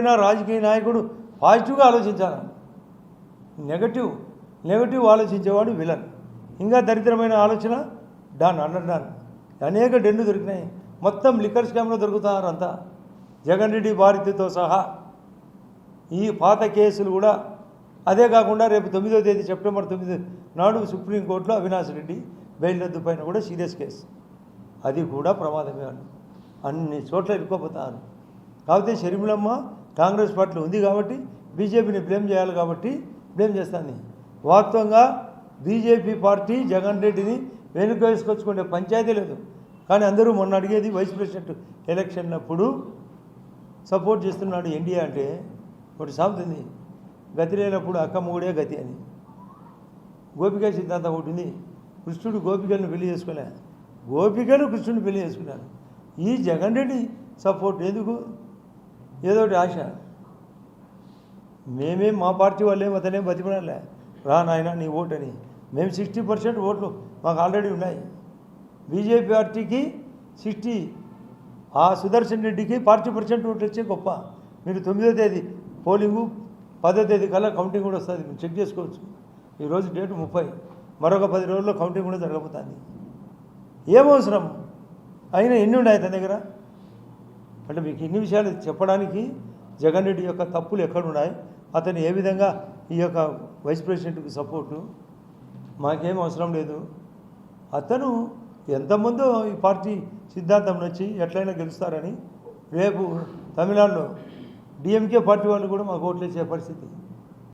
ఏదైనా రాజకీయ నాయకుడు పాజిటివ్గా ఆలోచించాలి. నెగటివ్ ఆలోచించేవాడు విలన్. ఇంకా దరిద్రమైన ఆలోచన డాన్ అండర్. అనేక డెన్ను దొరికినాయి. మొత్తం లిక్కర్ స్కామ్లో దొరుకుతున్నారు అంతా, జగన్ రెడ్డి భారతితో సహా. ఈ పాత కేసులు కూడా అదే కాకుండా రేపు 9వ తేదీ సెప్టెంబర్ 9 నాడు సుప్రీంకోర్టులో అవినాష్ రెడ్డి బెయిల్ రద్దు పైన కూడా సీరియస్ కేసు, అది కూడా ప్రమాదమే. అన్ని చోట్ల ఇరుక్కోపోతారు. కాకపోతే షర్మిలమ్మ కాంగ్రెస్ పార్టీలో ఉంది కాబట్టి బీజేపీని బ్లేమ్ చేయాలి కాబట్టి బ్లేమ్ చేస్తాను. వాస్తవంగా బీజేపీ పార్టీ జగన్ రెడ్డిని వెనుక వేసుకొచ్చుకునే పంచాయతీ లేదు. కానీ అందరూ మొన్న అడిగేది వైస్ ప్రెసిడెంట్ ఎలక్షన్ అప్పుడు సపోర్ట్ చేస్తున్నాడు ఎన్డీఏ అంటే. ఒకటి సాగుతుంది, గతి లేనప్పుడు అక్క మొగుడే గతి అని. గోపిక సిద్ధాంతం ఒకటి ఉంది. కృష్ణుడు గోపికలను పెళ్లి చేసుకోలే, గోపికలు కృష్ణుడిని పెళ్లి చేసుకున్నారు. ఈ జగన్ రెడ్డి సపోర్ట్ ఎందుకు? ఏదో ఒకటి ఆశ. మేమేం మా పార్టీ వాళ్ళేం అతనేం బతిమడాలే, రా నాయన నీ ఓటు అని. మేము 60% ఓట్లు మాకు ఆల్రెడీ ఉన్నాయి. బీజేపీ పార్టీకి 60, ఆ సుదర్శన్ రెడ్డికి 40% ఓట్లు వచ్చే గొప్ప. మీరు 9వ తేదీ పోలింగు, 10వ తేదీ కల్లా కౌంటింగ్ కూడా వస్తుంది, మీరు చెక్ చేసుకోవచ్చు. ఈరోజు డేటు 30, మరొక 10 రోజుల్లో కౌంటింగ్ కూడా జరగబోతుంది. ఏమవసరం అయినా ఎన్ని ఉన్నాయి తన దగ్గర అంటే మీకు ఇన్ని విషయాలు చెప్పడానికి జగన్ రెడ్డి యొక్క తప్పులు ఎక్కడున్నాయి, అతను ఏ విధంగా ఈ యొక్క వైస్ ప్రెసిడెంట్కి సపోర్టు మాకేం అవసరం లేదు. అతను ఎంతమందో ఈ పార్టీ సిద్ధాంతం నచ్చి ఎట్లయినా గెలుస్తారని రేపు తమిళనాడులో డిఎంకే పార్టీ వాళ్ళు కూడా మాకు ఓట్లు వేసే పరిస్థితి.